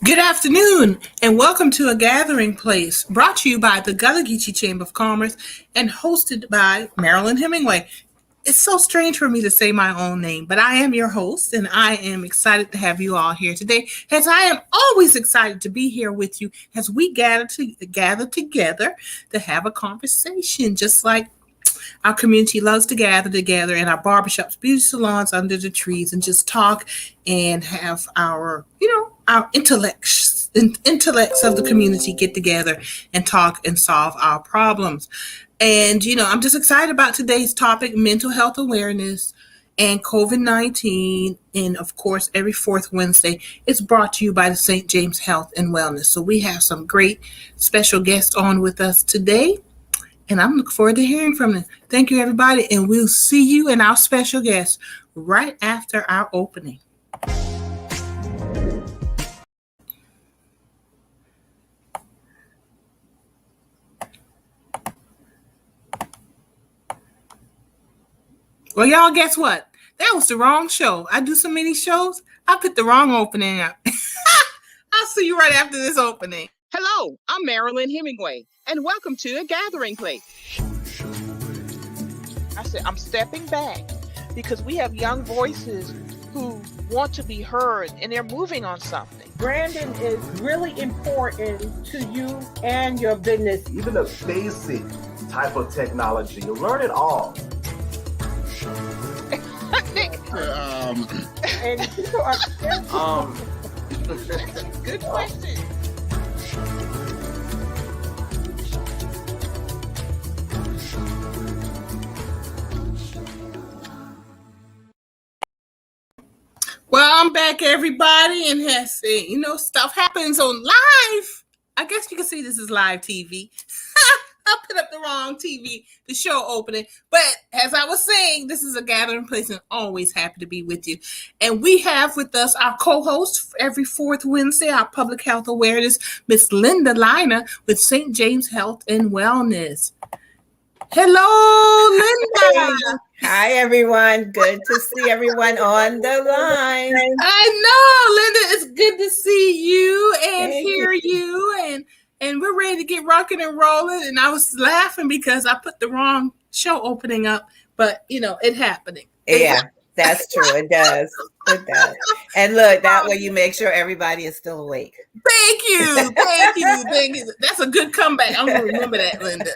Good afternoon, and welcome to A Gathering Place, brought to you by the Gullah Geechee Chamber of Commerce and hosted by Marilyn Hemingway. It's so strange for me to say my own name, but I am your host, and I am excited to have you all here today, as I am always excited to be here with you as we gather together to have a conversation, just like our community loves to gather together in our barbershops, beauty salons, under the trees, and just talk and have our intellects of the community get together and talk and solve our problems. And I'm just excited about today's topic: mental health awareness and COVID-19. And of course, every fourth Wednesday, it's brought to you by the St. James Health and Wellness. So we have some great special guests on with us today, and I'm looking forward to hearing from them. Thank you, everybody, and we'll see you and our special guests right after our opening. Well, y'all, guess what? That was the wrong show. I do so many shows, I put the wrong opening up. I'll see you right after this opening. Hello, I'm Marilyn Hemingway, and welcome to A Gathering Place. I said, I'm stepping back because we have young voices who want to be heard, and they're moving on something. Branding is really important to you and your business. Even a basic type of technology, you learn it all. And people are Good question. Well, I'm back, everybody, and stuff happens on live. I guess you can see this is live TV. I put up the wrong TV, the show opening. But as I was saying, this is A Gathering Place, and always happy to be with you. And we have with us our co-host every fourth Wednesday, our public health awareness, Miss Linda Liner with St. James Health and Wellness. Hello, Linda. Hi, everyone. Good to see everyone on the line. I know, Linda. It's good to see you and hear you. And we're ready to get rocking and rolling. And I was laughing because I put the wrong show opening up, but it happening. Yeah, that's true. It does. It does. And look, that way you make sure everybody is still awake. Thank you. Thank you. That's a good comeback. I'm going to remember that, Linda.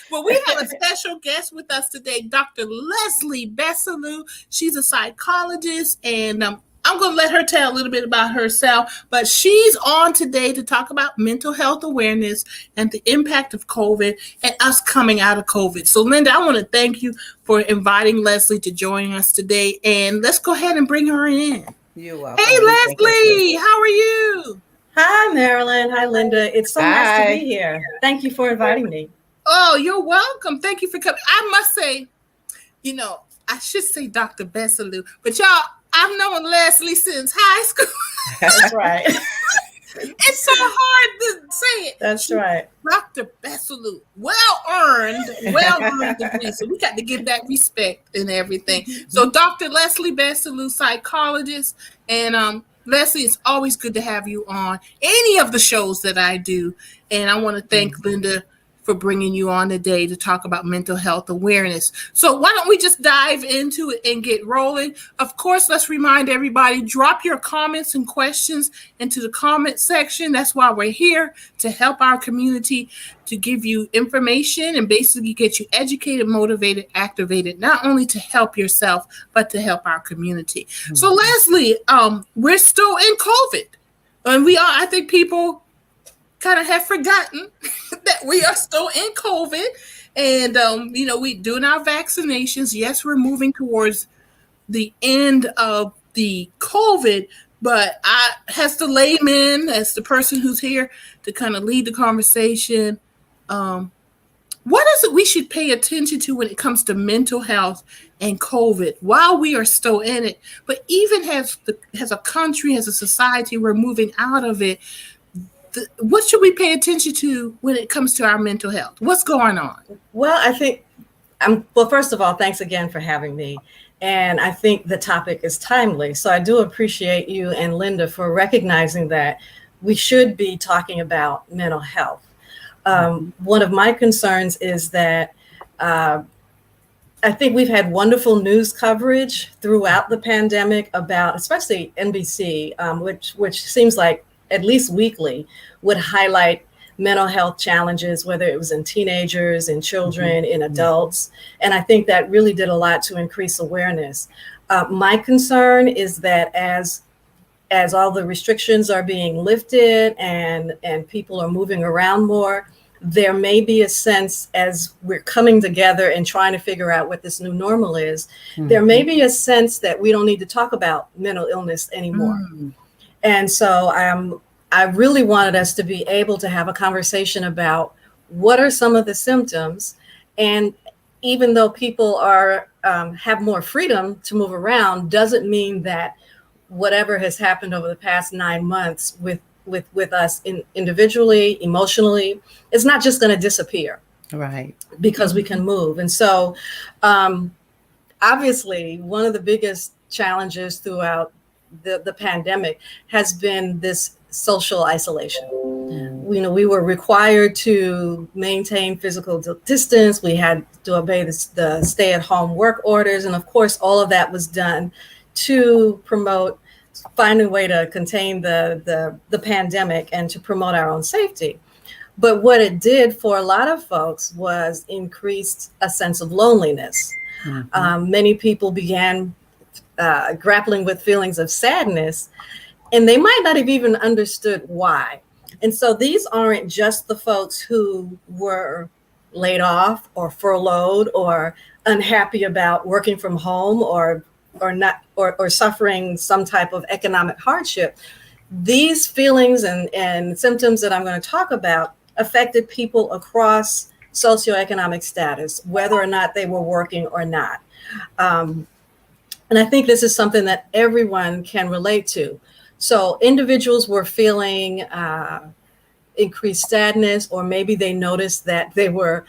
Well, we have a special guest with us today, Dr. Leslie Besselieu. She's a psychologist, and I'm going to let her tell a little bit about herself, but she's on today to talk about mental health awareness and the impact of COVID and us coming out of COVID. So, Linda, I want to thank you for inviting Leslie to join us today, and let's go ahead and bring her in. You're welcome. Hey, Leslie, how are you? Hi, Marilyn. Hi, Linda. It's so nice to be here. Thank you for inviting me. Oh, you're welcome. Thank you for coming. I must say, I should say Dr. Besselieu, but y'all, I've known Leslie since high school. That's right. It's so hard to say it. That's right. Dr. Besselieu, well-earned degree. So we got to give that respect and everything. So Dr. Leslie Besselieu, psychologist, and Leslie, it's always good to have you on any of the shows that I do. And I want to thank Linda for bringing you on today to talk about mental health awareness. So why don't we just dive into it and get rolling? Of course, let's remind everybody, drop your comments and questions into the comment section. That's why we're here, to help our community, to give you information and basically get you educated, motivated, activated, not only to help yourself, but to help our community. Mm-hmm. So Leslie, we're still in COVID, and I think people kind of have forgotten that we are still in COVID, and we doing our vaccinations. Yes, we're moving towards the end of the COVID, but as the layman, as the person who's here to kind of lead the conversation, what is it we should pay attention to when it comes to mental health and COVID while we are still in it? But even as a country, as a society, we're moving out of it. What should we pay attention to when it comes to our mental health? What's going on? Well, I think, first of all, thanks again for having me. And I think the topic is timely. So I do appreciate you and Linda for recognizing that we should be talking about mental health. One of my concerns is that I think we've had wonderful news coverage throughout the pandemic about, especially NBC, which seems like at least weekly would highlight mental health challenges, whether it was in teenagers, in children, in adults. And I think that really did a lot to increase awareness. My concern is that as all the restrictions are being lifted and people are moving around more, there may be a sense, as we're coming together and trying to figure out what this new normal is, there may be a sense that we don't need to talk about mental illness anymore. And so I really wanted us to be able to have a conversation about what are some of the symptoms. And even though people are have more freedom to move around, doesn't mean that whatever has happened over the past 9 months with us individually, emotionally, it's not just going to disappear. Right. Because we can move. And so obviously one of the biggest challenges throughout the pandemic has been this social isolation. We were required to maintain physical distance. We had to obey the stay-at-home work orders. And of course, all of that was done to find a way to contain the pandemic and to promote our own safety. But what it did for a lot of folks was increased a sense of loneliness. Many people began grappling with feelings of sadness, and they might not have even understood why. And so these aren't just the folks who were laid off or furloughed or unhappy about working from home or suffering some type of economic hardship. These feelings and symptoms that I'm going to talk about affected people across socioeconomic status, whether or not they were working or not. And I think this is something that everyone can relate to. So individuals were feeling increased sadness, or maybe they noticed that they were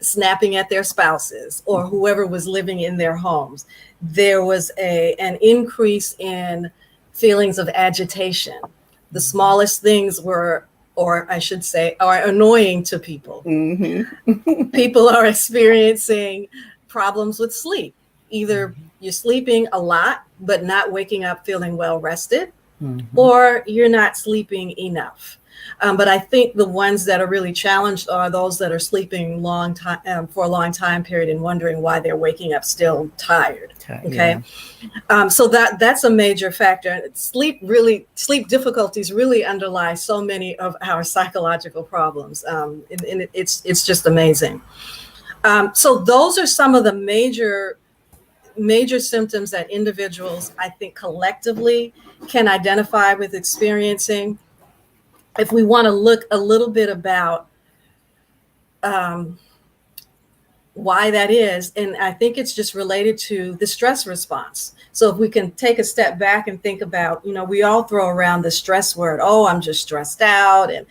snapping at their spouses or whoever was living in their homes. There was an increase in feelings of agitation. The smallest things were, or I should say, are annoying to people. People are experiencing problems with sleep. Either you're sleeping a lot, but not waking up feeling well rested, or you're not sleeping enough. But I think the ones that are really challenged are those that are sleeping for a long time period and wondering why they're waking up still tired. Okay. So that's a major factor. Sleep difficulties really underlie so many of our psychological problems. And it's just amazing. So those are some of the major symptoms that individuals, I think, collectively can identify with experiencing. If we want to look a little bit about why that is, and I think it's just related to the stress response. So if we can take a step back and think about, we all throw around the stress word. Oh, I'm just stressed out, and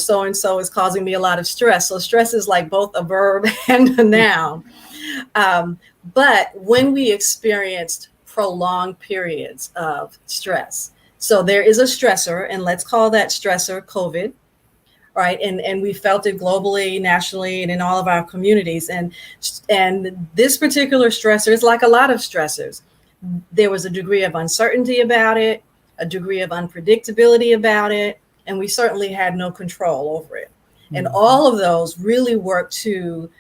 so-and-so is causing me a lot of stress. So stress is like both a verb and a noun. But when we experienced prolonged periods of stress, so there is a stressor, and let's call that stressor COVID, right? And we felt it globally, nationally, and in all of our communities. And this particular stressor is like a lot of stressors. There was a degree of uncertainty about it, a degree of unpredictability about it, and we certainly had no control over it. And all of those really worked to,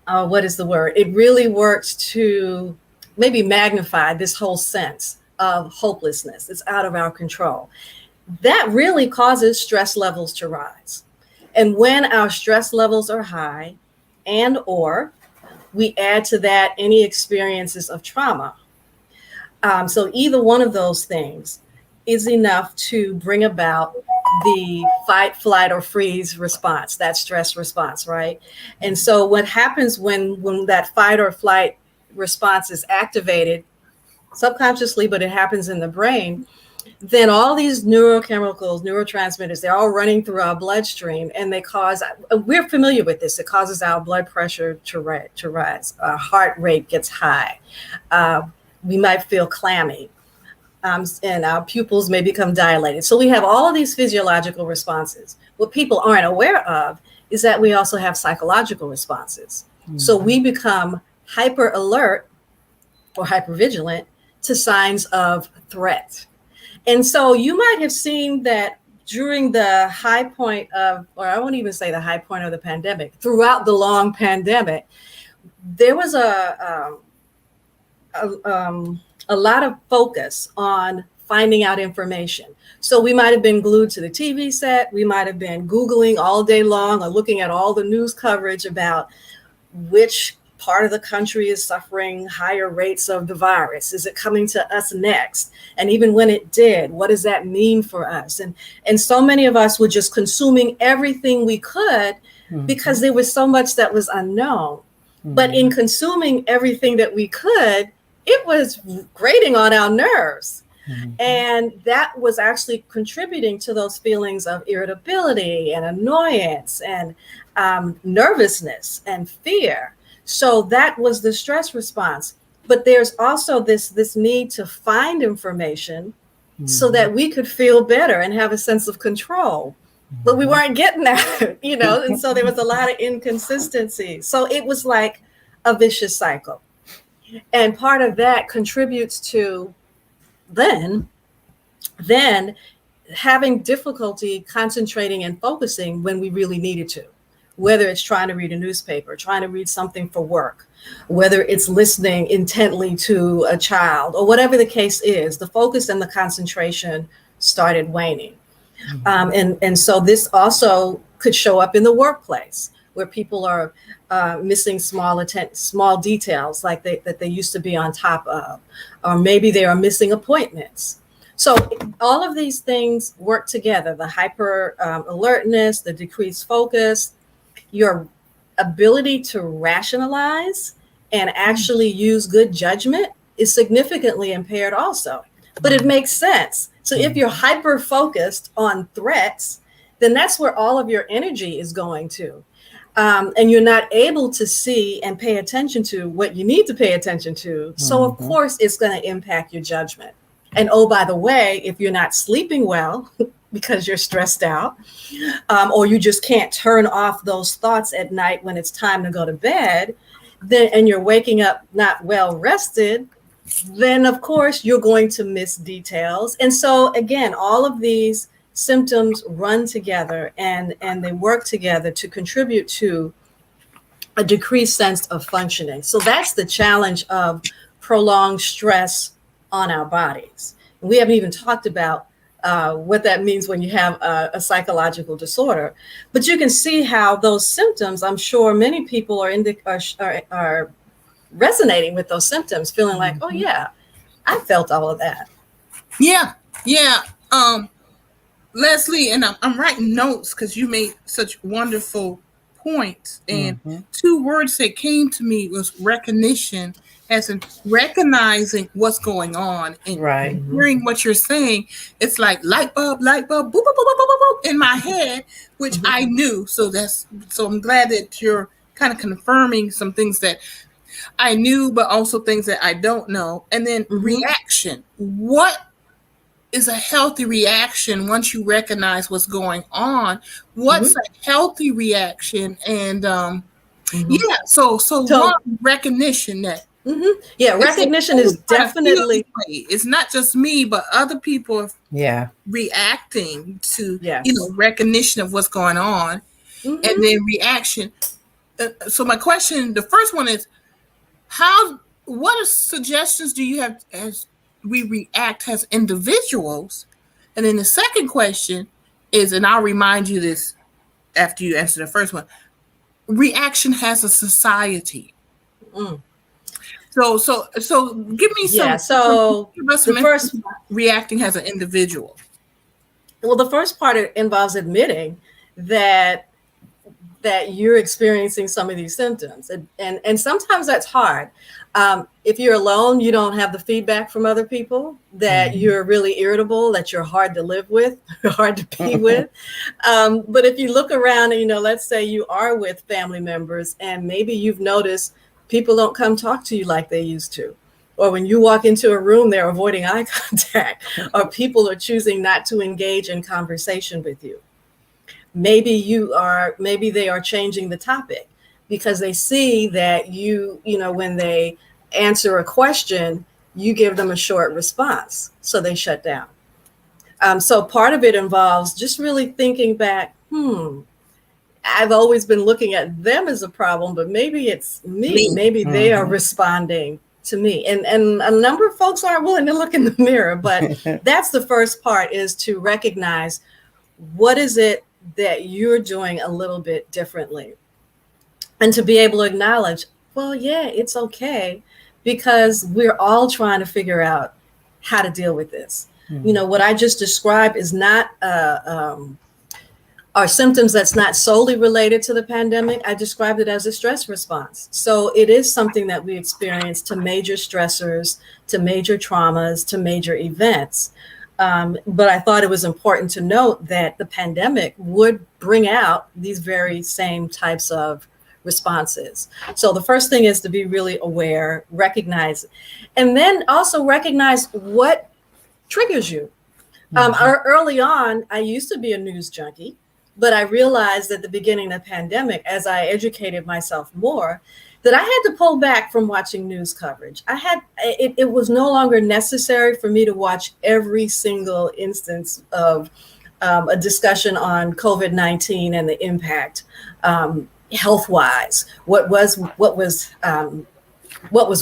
what is the word? It really works to maybe magnify this whole sense of hopelessness. It's out of our control. That really causes stress levels to rise. And when our stress levels are high, and or we add to that any experiences of trauma. So either one of those things is enough to bring about the fight, flight, or freeze response, that stress response, right? And so what happens when that fight or flight response is activated subconsciously, but it happens in the brain, then all these neurochemicals, neurotransmitters, they're all running through our bloodstream, and they cause, we're familiar with this, it causes our blood pressure to rise. Our heart rate gets high. We might feel clammy, and our pupils may become dilated. So we have all of these physiological responses. What people aren't aware of is that we also have psychological responses. Mm-hmm. So we become hyper alert or hypervigilant to signs of threat. And so you might have seen that during the high point of, or I won't even say the high point of the pandemic, throughout the long pandemic, there was a lot of focus on finding out information. So we might have been glued to the TV set. We might have been Googling all day long or looking at all the news coverage about which part of the country is suffering higher rates of the virus. Is it coming to us next? And even when it did, what does that mean for us? And so many of us were just consuming everything we could because there was so much that was unknown. But in consuming everything that we could, it was grating on our nerves. And that was actually contributing to those feelings of irritability and annoyance and nervousness and fear. So that was the stress response. But there's also this need to find information so that we could feel better and have a sense of control. But we weren't getting that, and so there was a lot of inconsistency. So it was like a vicious cycle. And part of that contributes to then having difficulty concentrating and focusing when we really needed to, whether it's trying to read a newspaper, trying to read something for work, whether it's listening intently to a child, or whatever the case is, the focus and the concentration started waning. And so this also could show up in the workplace, where people are missing small details like that they used to be on top of, or maybe they are missing appointments. So all of these things work together: the hyper alertness, the decreased focus, your ability to rationalize and actually use good judgment is significantly impaired also. But it makes sense. So if you're hyper focused on threats, then that's where all of your energy is going to. And you're not able to see and pay attention to what you need to pay attention to. So of course it's going to impact your judgment. And oh, by the way, if you're not sleeping well because you're stressed out, or you just can't turn off those thoughts at night when it's time to go to bed, then and you're waking up not well rested, then of course you're going to miss details. And so again, all of these symptoms run together and they work together to contribute to a decreased sense of functioning. So that's the challenge of prolonged stress on our bodies. And we haven't even talked about what that means when you have a psychological disorder. But you can see how those symptoms, I'm sure many people are resonating with those symptoms, feeling like, oh yeah, I felt all of that. Yeah. Leslie, and I'm writing notes because you made such wonderful points. And two words that came to me was recognition, as in recognizing what's going on and hearing what you're saying. It's like light bulb, boop, boop, boop, boop, boop, boop, in my head, which I knew. So I'm glad that you're kind of confirming some things that I knew, but also things that I don't know. And then reaction. What is a healthy reaction once you recognize what's going on? What's a healthy reaction? And so one, recognition that recognition is definitely, it's not just me, but other people are reacting to recognition of what's going on, and then reaction. So my question, the first one is, what suggestions do you have as we react as individuals? And then the second question is, and I'll remind you this after you answer the first one, reaction has a society. So give me some. Give us some first reacting as an individual. Well, the first part involves admitting that you're experiencing some of these symptoms, and sometimes that's hard. If you're alone, you don't have the feedback from other people that you're really irritable, that you're hard to live with, hard to be with. But if you look around and, let's say you are with family members and maybe you've noticed people don't come talk to you like they used to. Or when you walk into a room, they're avoiding eye contact, or people are choosing not to engage in conversation with you. Maybe they are changing the topic because they see that when they answer a question, you give them a short response. So they shut down. So part of it involves just really thinking back, I've always been looking at them as a problem, but maybe it's me. Maybe they are responding to me. And a number of folks aren't willing to look in the mirror, but that's the first part, is to recognize what is it that you're doing a little bit differently. And to be able to acknowledge, well, yeah, it's okay, because we're all trying to figure out how to deal with this. What I just described is not are symptoms that's not solely related to the pandemic. I described it as a stress response. So it is something that we experience to major stressors, to major traumas, to major events. But I thought it was important to note that the pandemic would bring out these very same types of responses. So the first thing is to be really aware, recognize, and then also recognize what triggers you. Early on, I used to be a news junkie, but I realized at the beginning of the pandemic, as I educated myself more, that I had to pull back from watching news coverage. It was no longer necessary for me to watch every single instance of a discussion on COVID-19 and the impact health-wise, what was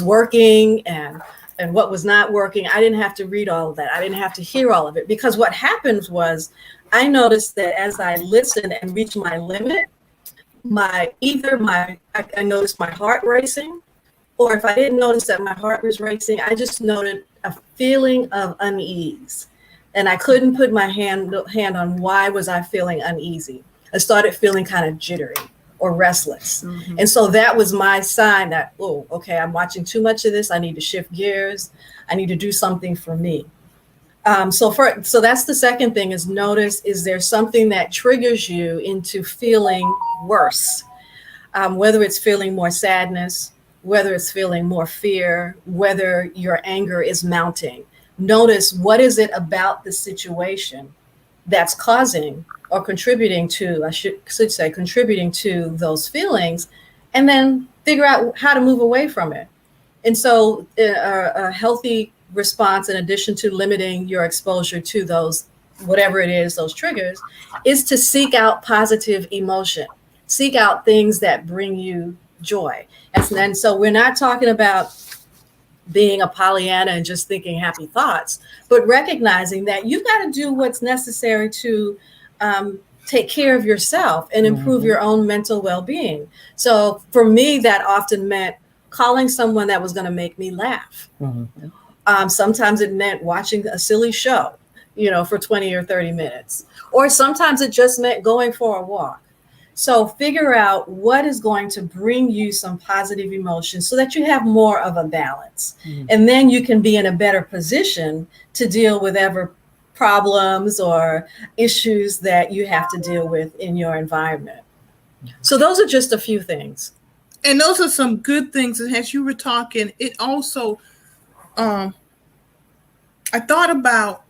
working and what was not working. I didn't have to read all of that. I didn't have to hear all of it, because what happens was I noticed that as I listened and reached my limit, I noticed my heart racing, or if I didn't notice that my heart was racing, I just noted a feeling of unease. And I couldn't put my hand on why was I feeling uneasy. I started feeling kind of jittery or restless. And so that was my sign that, oh, okay, I'm watching too much of this. I need to shift gears. I need to do something for me. So that's the second thing, is notice, is there something that triggers you into feeling worse? Whether it's feeling more sadness, whether it's feeling more fear, whether your anger is mounting. Notice, what is it about the situation that's causing or contributing to, I should say, contributing to those feelings, and then figure out how to move away from it. And so a healthy response, in addition to limiting your exposure to those, whatever it is, those triggers, is to seek out positive emotion, seek out things that bring you joy. And so we're not talking about being a Pollyanna and just thinking happy thoughts, but recognizing that you've got to do what's necessary to take care of yourself and improve your own mental well-being. So for me, that often meant calling someone that was going to make me laugh. Sometimes it meant watching a silly show, for 20 or 30 minutes. Or sometimes it just meant going for a walk. So figure out what is going to bring you some positive emotions so that you have more of a balance. And then you can be in a better position to deal with whatever problems or issues that you have to deal with in your environment. So those are just a few things. And those are some good things. And as you were talking, it also, I thought about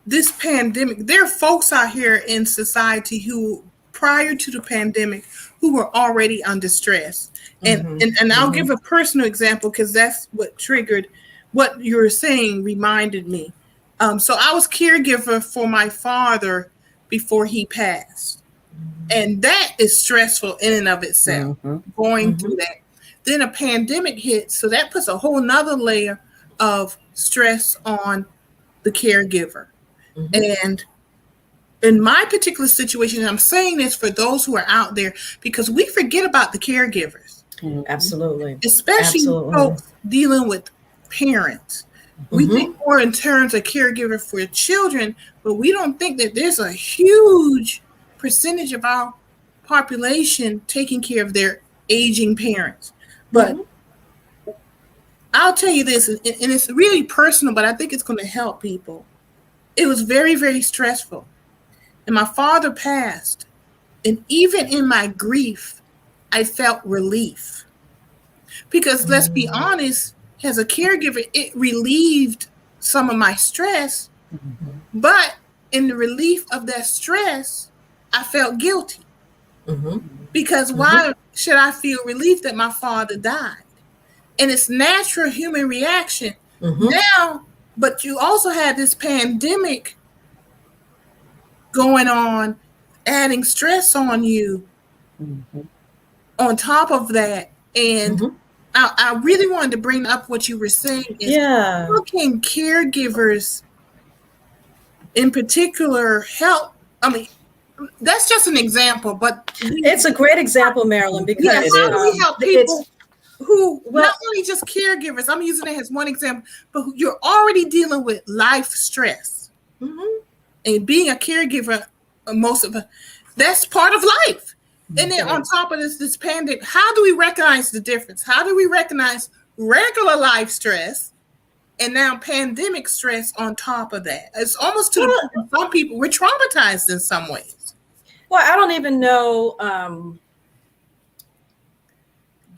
this pandemic. There are folks out here in society who, prior to the pandemic, who were already under stress. And I'll give a personal example, because that's what triggered what you were saying, reminded me. So I was caregiver for my father before he passed. And that is stressful in and of itself, going through that. Then a pandemic hits, so that puts a whole nother layer of stress on the caregiver. And in my particular situation, I'm saying this for those who are out there, because we forget about the caregivers. Absolutely. Especially folks dealing with parents. We think more in terms of caregiver for children, but we don't think that there's a huge percentage of our population taking care of their aging parents. But I'll tell you this, and it's really personal, but I think it's going to help people. It was very, very stressful. And my father passed. And even in my grief, I felt relief. Because let's be honest, as a caregiver, it relieved some of my stress. But in the relief of that stress, I felt guilty. Because why should I feel relief that my father died? And it's natural human reaction. Now, but you also had this pandemic going on, adding stress on you on top of that. And I really wanted to bring up what you were saying is how can caregivers in particular help? I mean, that's just an example, but it's a great example, Marilyn, because how do we help people who not only just caregivers, I'm using it as one example, but you're already dealing with life stress. And being a caregiver, most of that's part of life. And then on top of this pandemic, how do we recognize the difference? How do we recognize regular life stress and now pandemic stress on top of that? It's almost to the point some people, we're traumatized in some ways. Well, I don't even know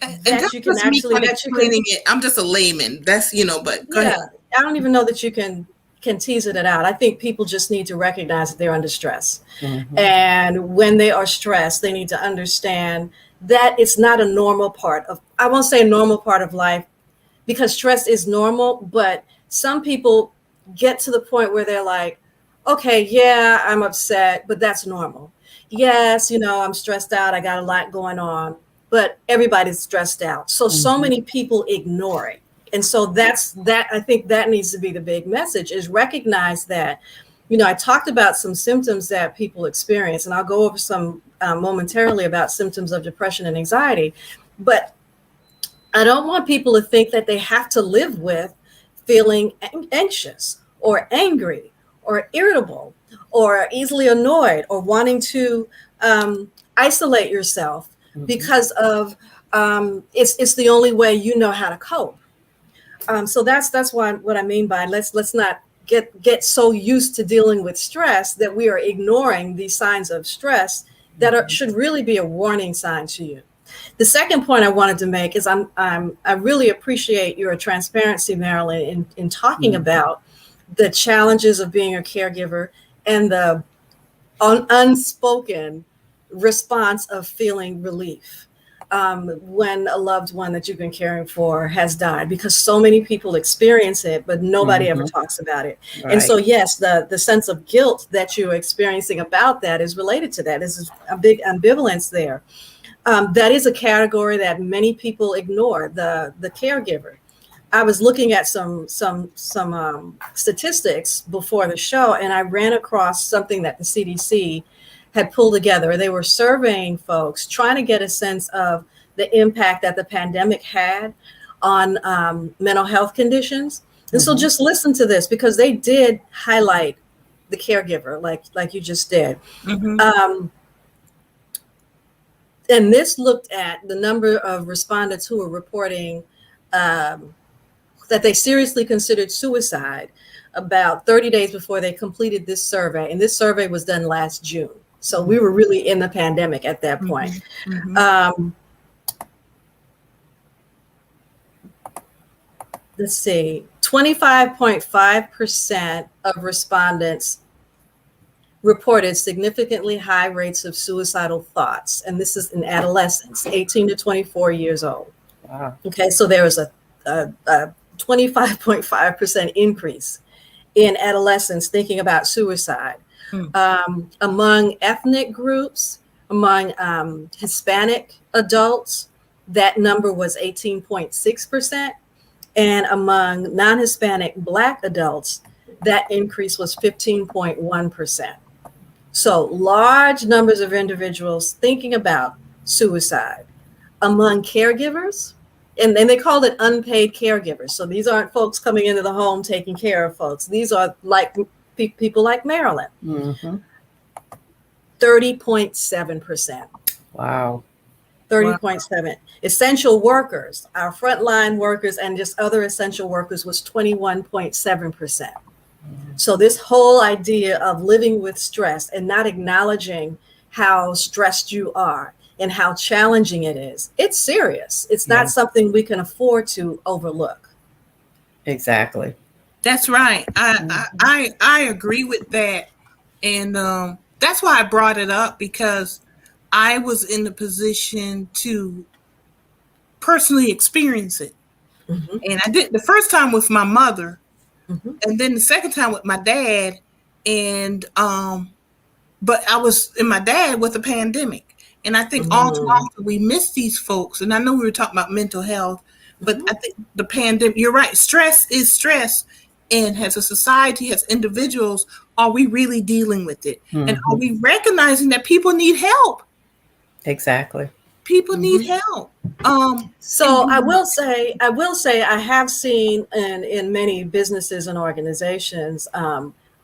that you can actually explaining it. I'm just a layman. That's but go ahead. I don't even know that you can tease it out. I think people just need to recognize that they're under stress. And when they are stressed, they need to understand that it's not a normal part of, I won't say a normal part of life, because stress is normal, but some people get to the point where they're like, okay, yeah, I'm upset, but that's normal. Yes, I'm stressed out. I got a lot going on, but everybody's stressed out. So many people ignore it. And so I think that needs to be the big message, is recognize that, I talked about some symptoms that people experience, and I'll go over some momentarily about symptoms of depression and anxiety, but I don't want people to think that they have to live with feeling anxious or angry or irritable or easily annoyed or wanting to isolate yourself because of it's the only way you know how to cope. So that's what I mean by let's not get so used to dealing with stress that we are ignoring these signs of stress that should really be a warning sign to you. The second point I wanted to make is I really appreciate your transparency, Marilyn, in talking about the challenges of being a caregiver and the unspoken response of feeling relief when a loved one that you've been caring for has died, because so many people experience it, but nobody ever talks about it. Right. And so, yes, the sense of guilt that you're experiencing about that is related to that. There's a big ambivalence there. That is a category that many people ignore, the caregiver. I was looking at some statistics before the show, and I ran across something that the CDC had pulled together. They were surveying folks, trying to get a sense of the impact that the pandemic had on mental health conditions. And so just listen to this, because they did highlight the caregiver, like you just did. And this looked at the number of respondents who were reporting that they seriously considered suicide about 30 days before they completed this survey. And this survey was done last June. So we were really in the pandemic at that point. Let's see, 25.5% of respondents reported significantly high rates of suicidal thoughts. And this is in adolescents, 18 to 24 years old. Wow. Okay, so there was a 25.5% increase in adolescents thinking about suicide. Among ethnic groups, among Hispanic adults, that number was 18.6%. And among non-Hispanic Black adults, that increase was 15.1%. So large numbers of individuals thinking about suicide. Among caregivers, and they called it unpaid caregivers. So these aren't folks coming into the home taking care of folks. These are like people like Marilyn. 30.7%. Wow. 30.7. Essential workers, our frontline workers and just other essential workers was 21.7%. So this whole idea of living with stress and not acknowledging how stressed you are and how challenging it is, it's serious. It's not something we can afford to overlook. Exactly. That's right. I agree with that, and that's why I brought it up, because I was in the position to personally experience it, and I did the first time with my mother, and then the second time with my dad, and but I was in my dad with a pandemic, and I think all too often we miss these folks. And I know we were talking about mental health, but I think the pandemic. You're right. Stress is stress. And as a society, as individuals, are we really dealing with it? And are we recognizing that people need help? Exactly. People need help. So I will say I have seen in many businesses and organizations,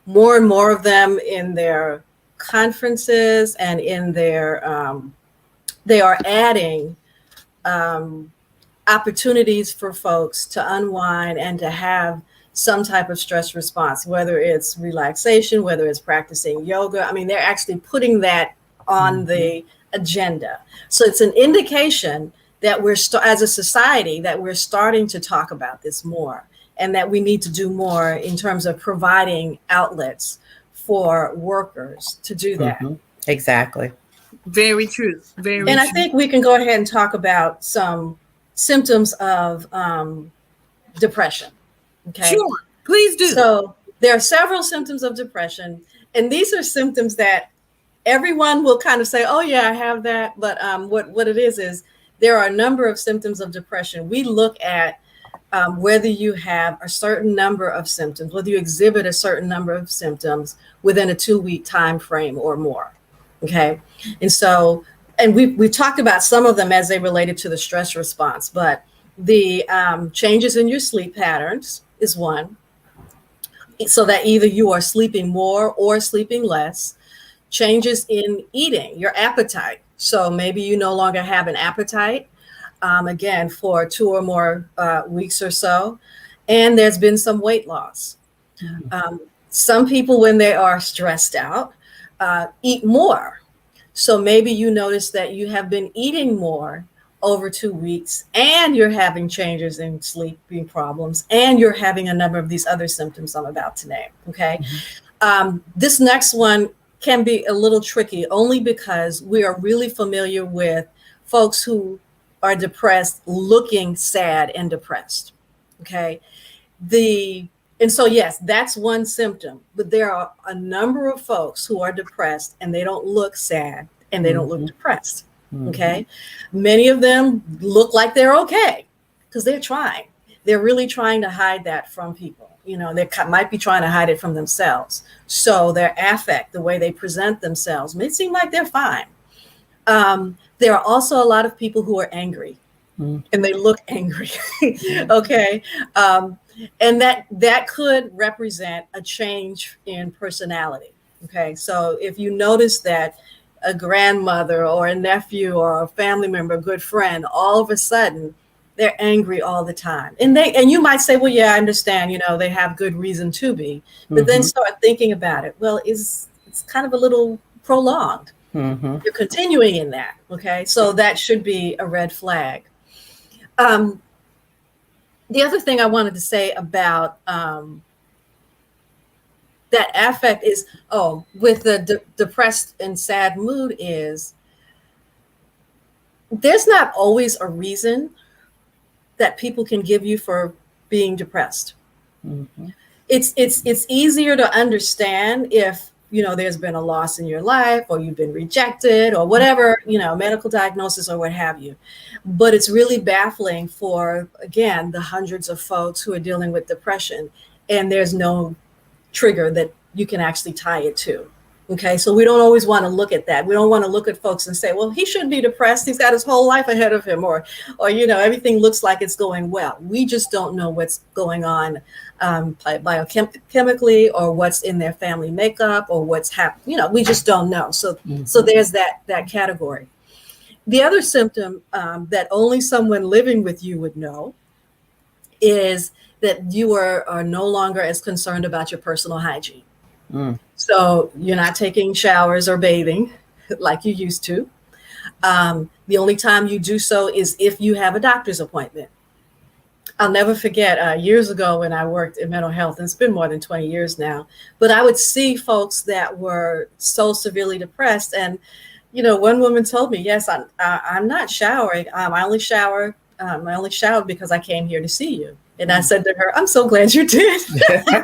more and more of them in their conferences and in their, they are adding opportunities for folks to unwind and to have some type of stress response, whether it's relaxation, whether it's practicing yoga. I mean, they're actually putting that on the agenda. So it's an indication that we're as a society that we're starting to talk about this more, and that we need to do more in terms of providing outlets for workers to do that. Exactly. Very true. Very And true. I think we can go ahead and talk about some symptoms of depression. Okay. Sure, please do. So there are several symptoms of depression, and these are symptoms that everyone will kind of say, "Oh yeah, I have that." But what it is there are a number of symptoms of depression. We look at whether you have a certain number of symptoms, whether you exhibit a certain number of symptoms within a 2-week time frame or more. Okay, and so we talked about some of them as they related to the stress response, but the changes in your sleep patterns is one. So that either you are sleeping more or sleeping less. Changes in eating, your appetite. So maybe you no longer have an appetite, again, for 2 or more weeks or so. And there's been some weight loss. Some people, when they are stressed out, eat more. So maybe you notice that you have been eating more over 2 weeks, and you're having changes in sleeping problems, and you're having a number of these other symptoms I'm about to name. Okay. This next one can be a little tricky, only because we are really familiar with folks who are depressed looking sad and depressed. Okay. And so, yes, that's one symptom, but there are a number of folks who are depressed and they don't look sad and they don't look depressed. Okay. Many of them look like they're okay because they're trying. They're really trying to hide that from people. You know, they might be trying to hide it from themselves. So their affect, the way they present themselves, may seem like they're fine. There are also a lot of people who are angry and they look angry. Okay. And that could represent a change in personality. Okay. So if you notice that a grandmother or a nephew or a family member, a good friend, all of a sudden they're angry all the time. And you might say, well, yeah, I understand, they have good reason to be, but then start thinking about it. Well, it's kind of a little prolonged. You're continuing in that. Okay. So that should be a red flag. The other thing I wanted to say about that affect is, with the depressed and sad mood, is there's not always a reason that people can give you for being depressed. It's easier to understand if, there's been a loss in your life, or you've been rejected, or whatever, medical diagnosis or what have you. But it's really baffling for, again, the hundreds of folks who are dealing with depression, and there's no trigger that you can actually tie it to. Okay, so we don't always want to look at that. We don't want to look at folks and say, well, he shouldn't be depressed. He's got his whole life ahead of him, or everything looks like it's going well. We just don't know what's going on biochemically, or what's in their family makeup, or what's happening. We just don't know. So there's that category. The other symptom that only someone living with you would know is that you are no longer as concerned about your personal hygiene. So you're not taking showers or bathing like you used to. The only time you do so is if you have a doctor's appointment. I'll never forget years ago when I worked in mental health, and it's been more than 20 years now, but I would see folks that were so severely depressed. And, one woman told me, yes, I'm not showering. I only showered because I came here to see you. And I said to her, I'm so glad you did. I'm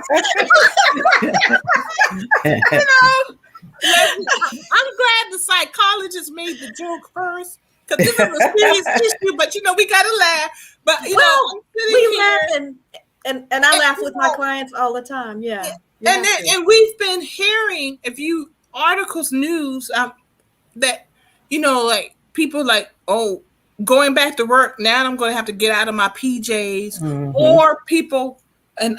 glad the psychologist made the joke first, because this is a serious issue, but we gotta laugh. But we laugh and I laugh with my clients all the time. Yeah. And we've been hearing articles, news that like people like, oh, going back to work now, I'm going to have to get out of my PJs, or people. And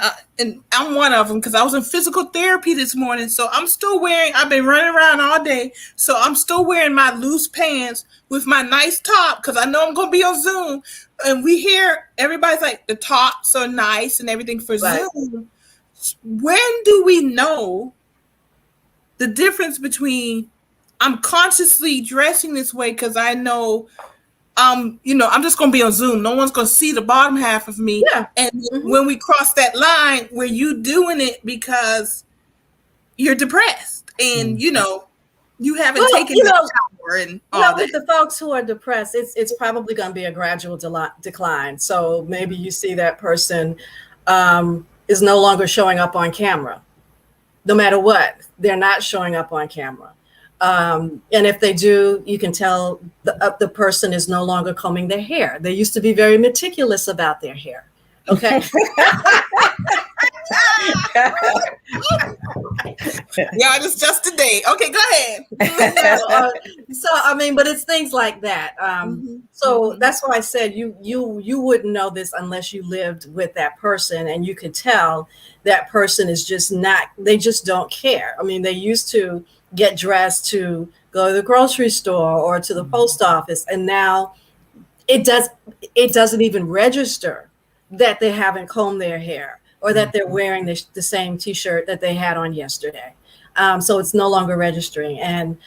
I'm one of them, because I was in physical therapy this morning. So I've been running around all day. So I'm still wearing my loose pants with my nice top, because I know I'm going to be on Zoom. And we hear everybody's like, the tops are nice and everything for Zoom. When do we know the difference between I'm consciously dressing this way because I know I'm just going to be on Zoom. No one's going to see the bottom half of me. Yeah. And when we cross that line where you doing it because you're depressed and, you haven't taken the shower and all that. With the folks who are depressed, it's probably going to be a gradual decline. So maybe you see that person is no longer showing up on camera. No matter what, they're not showing up on camera. And if they do, you can tell the person is no longer combing their hair. They used to be very meticulous about their hair. Okay. Yeah, it's just today. Okay, go ahead. But it's things like that. So that's why I said you wouldn't know this unless you lived with that person, and you could tell that person is just not. They just don't care. I mean, they used to get dressed to go to the grocery store or to the post office, and now it doesn't even register that they haven't combed their hair or that they're wearing the same t-shirt that they had on yesterday. So it's no longer registering, and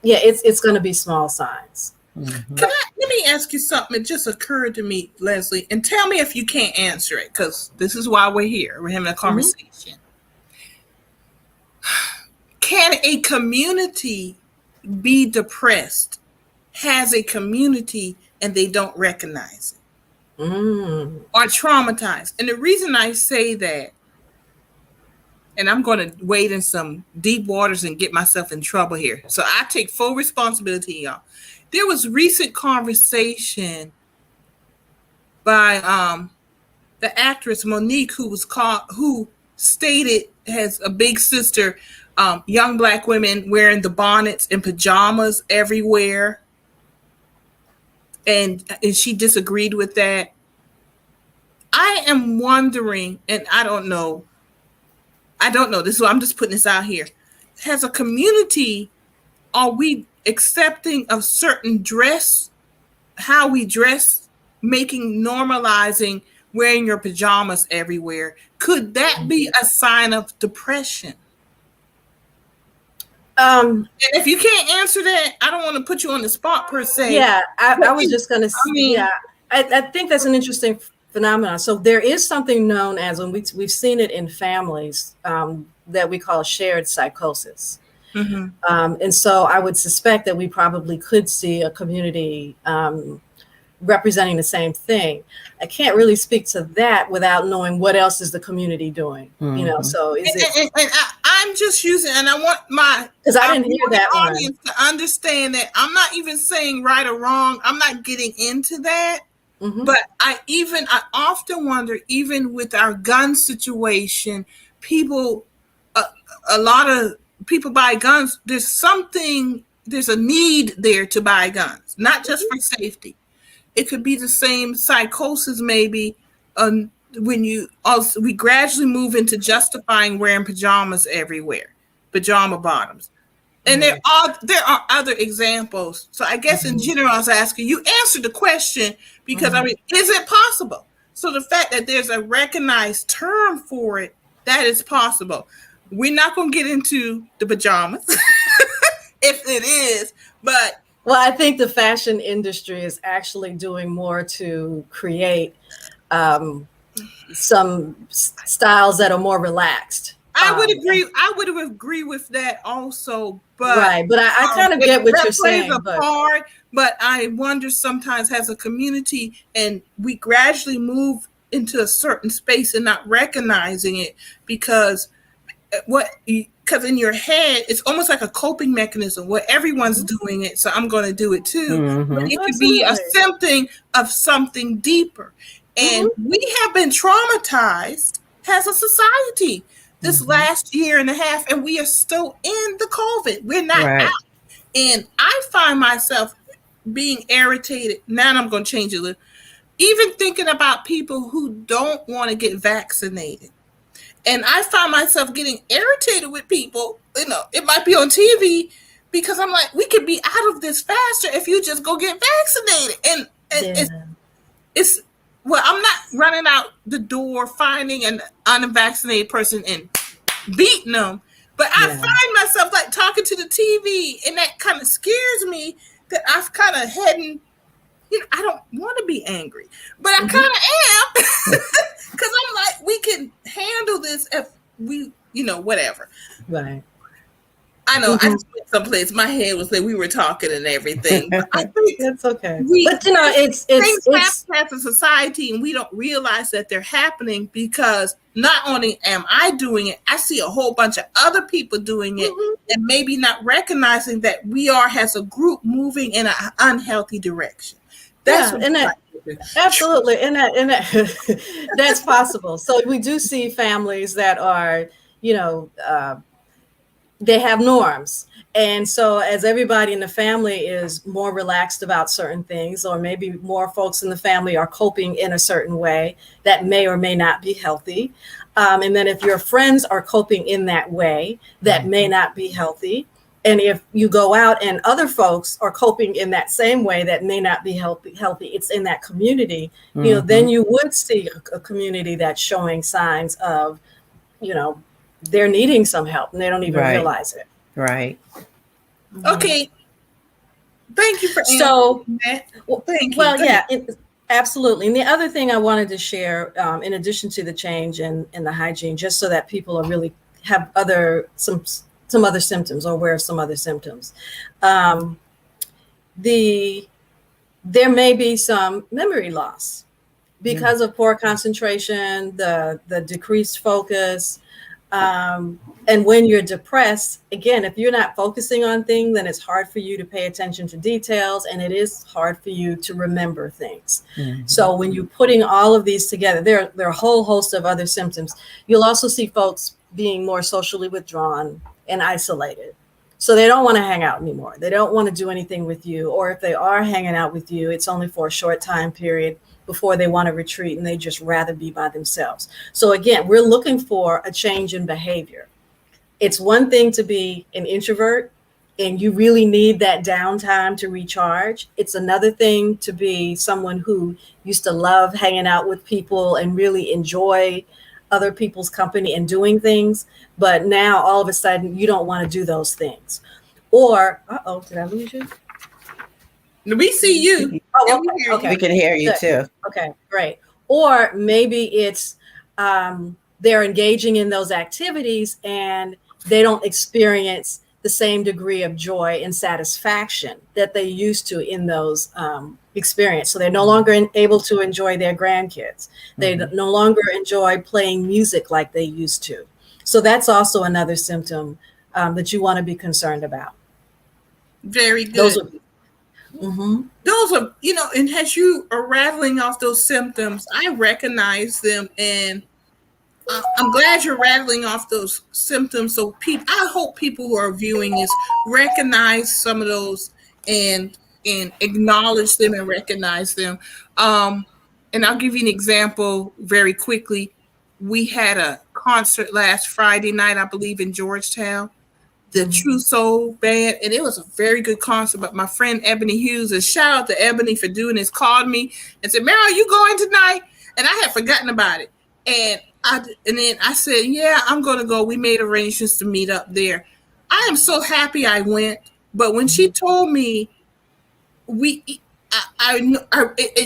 it's going to be small signs. Let me ask you something. It just occurred to me, Leslie, and tell me if you can't answer it, because this is why we're here. We're having a conversation. Can a community be depressed, has a community, and they don't recognize it, or traumatized? And the reason I say that, and I'm going to wade in some deep waters and get myself in trouble here, so I take full responsibility, y'all. There was recent conversation by the actress Monique, who stated has a big sister. Young Black women wearing the bonnets and pajamas everywhere. And she disagreed with that. I am wondering, and I don't know. This is why I'm just putting this out here. As a community, are we accepting of certain dress, how we dress, normalizing wearing your pajamas everywhere? Could that be a sign of depression? And if you can't answer that, I don't want to put you on the spot per se. Yeah, I was just going to say, I think that's an interesting phenomenon. So there is something known as, and we've seen it in families, that we call shared psychosis. And so I would suspect that we probably could see a community representing the same thing. I can't really speak to that without knowing what else is the community doing. So is it? And I'm just using, and I want because I didn't hear that audience to understand that I'm not even saying right or wrong. I'm not getting into that. But I often wonder, even with our gun situation, a lot of people buy guns. There's a need there to buy guns, not just for safety. It could be the same psychosis, maybe, when we gradually move into justifying wearing pajamas everywhere, pajama bottoms. And there are other examples. So I guess in general, I was asking you answered the question because I mean, is it possible? So the fact that there's a recognized term for it, that is possible. We're not going to get into the pajamas if it is, but Well, I think the fashion industry is actually doing more to create some styles that are more relaxed. I would agree. I would agree with that also, but right. But I kind of get what you're saying. That plays a part, but I wonder sometimes as a community, and we gradually move into a certain space and not recognizing it because in your head it's almost like a coping mechanism where everyone's doing it, so I'm going to do it too. But it could be a symptom of something deeper, and we have been traumatized as a society this last year and a half, and we are still in the COVID. We're not out. And I find myself being irritated. Now I'm going to change it a little. Even thinking about people who don't want to get vaccinated. And I find myself getting irritated with people. You know, it might be on TV because I'm like, we could be out of this faster if you just go get vaccinated. And it's well, I'm not running out the door finding an unvaccinated person and beating them, but I find myself like talking to the TV, and that kind of scares me that I've kind of heading. You know, I don't want to be angry, but I kind of am because I'm like, we can handle this if we, you know, whatever. Right. I know. I just went someplace. My head was like we were talking and everything. But I think that's okay. But you know, it's happen as a society, and we don't realize that they're happening because not only am I doing it, I see a whole bunch of other people doing it, and maybe not recognizing that we are as a group moving in an unhealthy direction. That's absolutely, and that that's possible. So we do see families that are, you know, they have norms. And so as everybody in the family is more relaxed about certain things, or maybe more folks in the family are coping in a certain way that may or may not be healthy. And then if your friends are coping in that way, that may not be healthy. And if you go out and other folks are coping in that same way that may not be healthy, it's in that community, you know, then you would see a community that's showing signs of, you know, they're needing some help and they don't even realize it. Right. Okay. Thank you for that. Well, thank you. Well, yeah, absolutely. And the other thing I wanted to share, in addition to the change in the hygiene, just so that people are really have some other symptoms or aware of some other symptoms. There may be some memory loss because of poor concentration, the decreased focus. And when you're depressed, again, if you're not focusing on things, then it's hard for you to pay attention to details, and it is hard for you to remember things. So when you're putting all of these together, there are a whole host of other symptoms. You'll also see folks being more socially withdrawn and isolated. So they don't want to hang out anymore. They don't want to do anything with you. Or if they are hanging out with you, it's only for a short time period before they want to retreat, and they just rather be by themselves. So again, we're looking for a change in behavior. It's one thing to be an introvert and you really need that downtime to recharge. It's another thing to be someone who used to love hanging out with people and really enjoy other people's company and doing things. But now all of a sudden you don't want to do those things. Or, did I lose you? We see you. Okay. We can hear you too. Okay, great. Or maybe it's they're engaging in those activities and they don't experience the same degree of joy and satisfaction that they used to in those experience. So they're no longer able to enjoy their grandkids. They no longer enjoy playing music like they used to. So that's also another symptom that you want to be concerned about. Very good. Those are, and as you are rattling off those symptoms, I recognize them, and I'm glad you're rattling off those symptoms. So I hope people who are viewing this recognize some of those and acknowledge them and recognize them. And I'll give you an example very quickly. We had a concert last Friday night, I believe, in Georgetown. the True Soul Band, and it was a very good concert. But my friend Ebony Hughes, a shout out to Ebony for doing this, called me and said, "Meryl, you going tonight?" And I had forgotten about it. And then I said, "Yeah, I'm going to go." We made arrangements to meet up there. I am so happy I went. But when she told me, it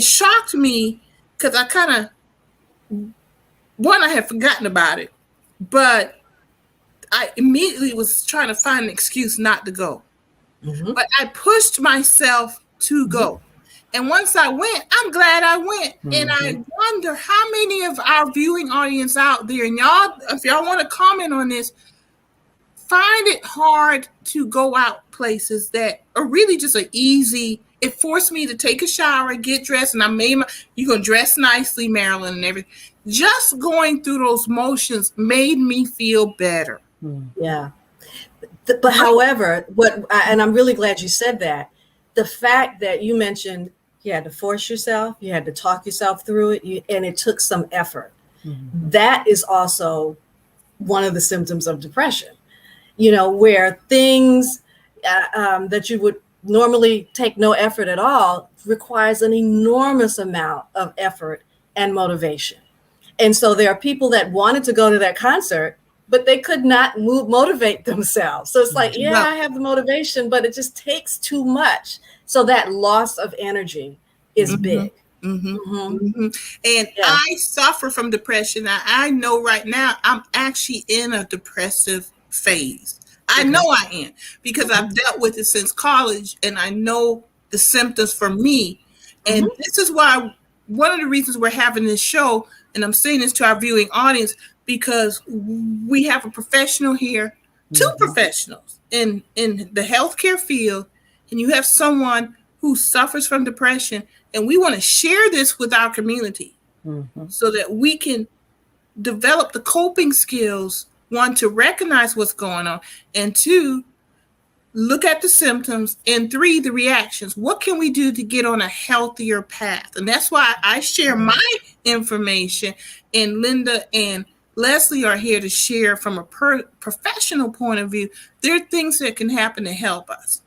shocked me because I kind of, I had forgotten about it, but I immediately was trying to find an excuse not to go. But I pushed myself to go. And once I went, I'm glad I went. And I wonder how many of our viewing audience out there, and y'all, if y'all want to comment on this, find it hard to go out places that are really just an easy. It forced me to take a shower, get dressed, and you're going to dress nicely, Marilyn, and everything. Just going through those motions made me feel better. Yeah. But however, and I'm really glad you said that, the fact that you mentioned you had to force yourself, you had to talk yourself through it, and it took some effort. That is also one of the symptoms of depression, where things that you would normally take no effort at all requires an enormous amount of effort and motivation. And so there are people that wanted to go to that concert, but they could not motivate themselves. So it's like, yeah, I have the motivation, but it just takes too much. So that loss of energy is big. And I suffer from depression. I know right now I'm actually in a depressive phase. I know I am because I've dealt with it since college, and I know the symptoms for me. And this is why one of the reasons we're having this show, and I'm saying this to our viewing audience, because we have a professional here, two professionals in the healthcare field, and you have someone who suffers from depression, and we want to share this with our community so that we can develop the coping skills, one, to recognize what's going on, and two, look at the symptoms, and three, the reactions. What can we do to get on a healthier path? And that's why I share my information, and Linda and Leslie are here to share from a professional point of view. There are things that can happen to help us.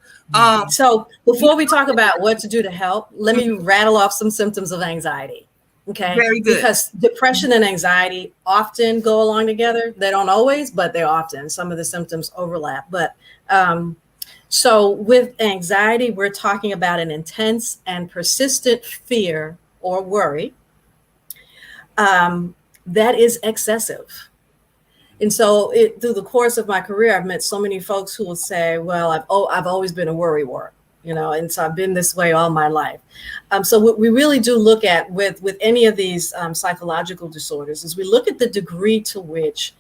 So before we talk about what to do to help, let me rattle off some symptoms of anxiety. Okay. Very good. Because depression and anxiety often go along together. They don't always, but they often. Some of the symptoms overlap. But so with anxiety, we're talking about an intense and persistent fear or worry that is excessive. And so through the course of my career, I've met so many folks who will say, well, I've always been a worrywart, and so I've been this way all my life. So what we really do look at with any of these psychological disorders is we look at the degree to which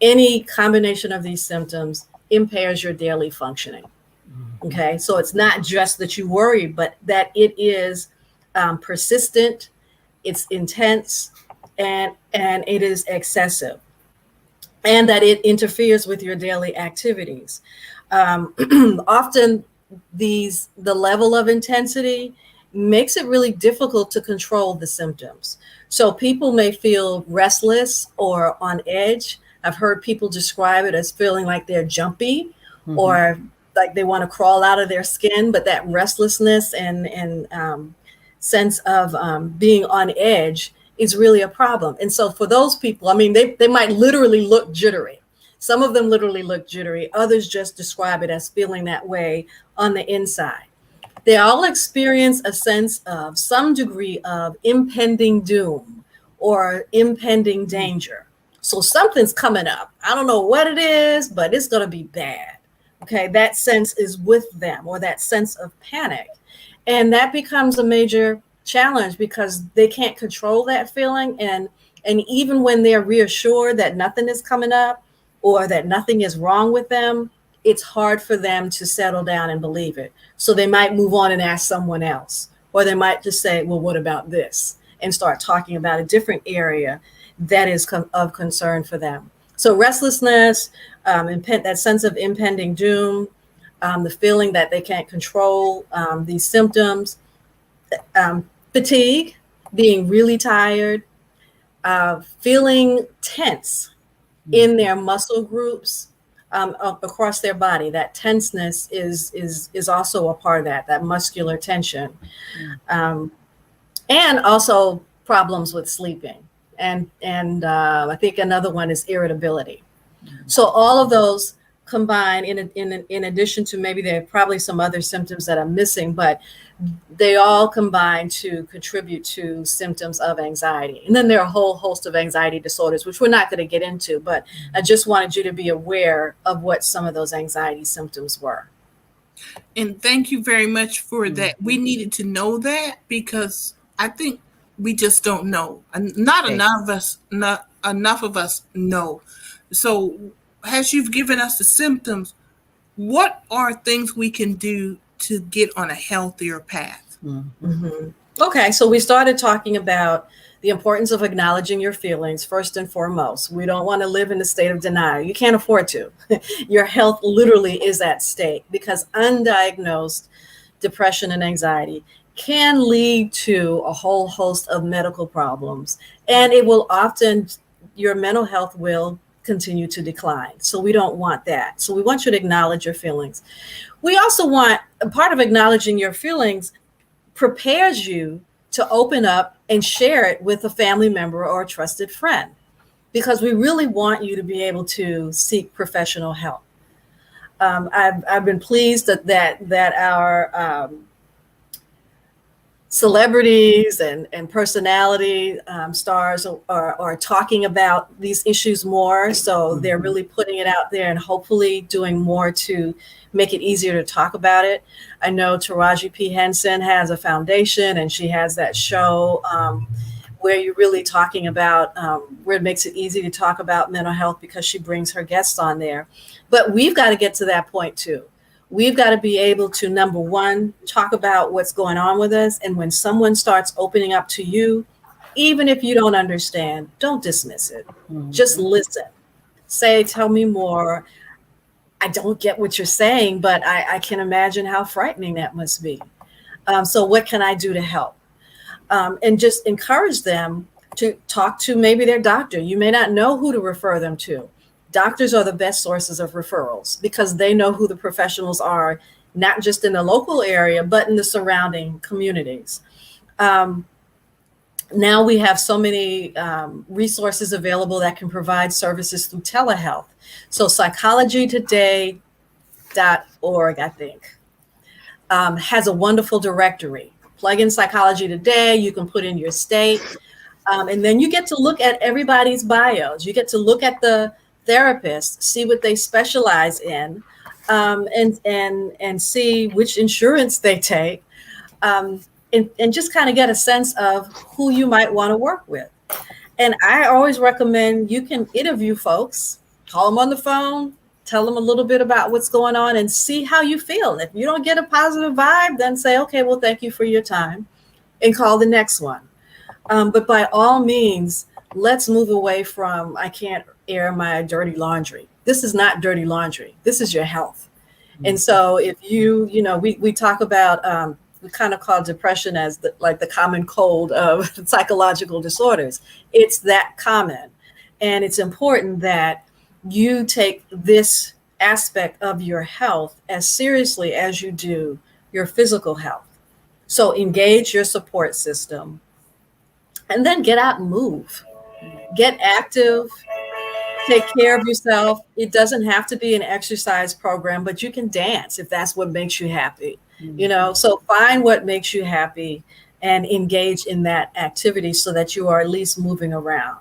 any combination of these symptoms impairs your daily functioning. Okay, so it's not just that you worry, but that it is persistent, it's intense, and it is excessive, and that it interferes with your daily activities. Often the level of intensity makes it really difficult to control the symptoms. So people may feel restless or on edge. I've heard people describe it as feeling like they're jumpy or like they want to crawl out of their skin, but that restlessness and sense of being on edge is really a problem. And so for those people, I mean, they might literally look jittery. Some of them literally look jittery. Others just describe it as feeling that way on the inside. They all experience a sense of some degree of impending doom or impending danger. So something's coming up. I don't know what it is, but it's going to be bad. Okay, that sense is with them, or that sense of panic. And that becomes a major challenge because they can't control that feeling. And even when they're reassured that nothing is coming up or that nothing is wrong with them, it's hard for them to settle down and believe it. So they might move on and ask someone else, or they might just say, well, what about this? And start talking about a different area that is of concern for them. So restlessness, that sense of impending doom, the feeling that they can't control these symptoms, fatigue, being really tired, feeling tense in their muscle groups, across their body. That tenseness is also a part of that muscular tension, and also problems with sleeping. And I think another one is irritability. So all of those combine in addition to maybe there are probably some other symptoms that I'm missing, but they all combine to contribute to symptoms of anxiety. And then there are a whole host of anxiety disorders, which we're not going to get into, but I just wanted you to be aware of what some of those anxiety symptoms were. And thank you very much for that. We needed to know that because I think we just don't know. Not enough of us know. So as you've given us the symptoms, what are things we can do to get on a healthier path? Mm-hmm. Okay, so we started talking about the importance of acknowledging your feelings first and foremost. We don't want to live in a state of denial. You can't afford to. Your health literally is at stake because undiagnosed depression and anxiety can lead to a whole host of medical problems. And it will often, your mental health will continue to decline. So we don't want that. So we want you to acknowledge your feelings. We also want, a part of acknowledging your feelings prepares you to open up and share it with a family member or a trusted friend, because we really want you to be able to seek professional help. I've been pleased that our celebrities and personality stars are talking about these issues more. So they're really putting it out there and hopefully doing more to make it easier to talk about it. I know Taraji P. Henson has a foundation and she has that show where you're really talking about where it makes it easy to talk about mental health because she brings her guests on there. But we've got to get to that point too. We've got to be able to, number one, talk about what's going on with us. And when someone starts opening up to you, even if you don't understand, don't dismiss it. Just listen. Say, tell me more. I don't get what you're saying, but I can imagine how frightening that must be. So what can I do to help? And just encourage them to talk to maybe their doctor. You may not know who to refer them to. Doctors are the best sources of referrals because they know who the professionals are, not just in the local area, but in the surrounding communities. Now we have so many resources available that can provide services through telehealth. So psychologytoday.org, I think, has a wonderful directory. Plug in Psychology Today, you can put in your state, and then you get to look at everybody's bios. You get to look at the therapists, see what they specialize in, and see which insurance they take, and just kind of get a sense of who you might want to work with. And I always recommend you can interview folks, call them on the phone, tell them a little bit about what's going on and see how you feel. And if you don't get a positive vibe, then say, okay, well, thank you for your time and call the next one. But by all means, let's move away from, I can't air my dirty laundry. This is not dirty laundry. This is your health. And so if we talk about, we kind of call depression as the common cold of psychological disorders. It's that common. And it's important that you take this aspect of your health as seriously as you do your physical health. So engage your support system and then get out and move. Get active, take care of yourself. It doesn't have to be an exercise program, but you can dance if that's what makes you happy. So find what makes you happy and engage in that activity so that you are at least moving around.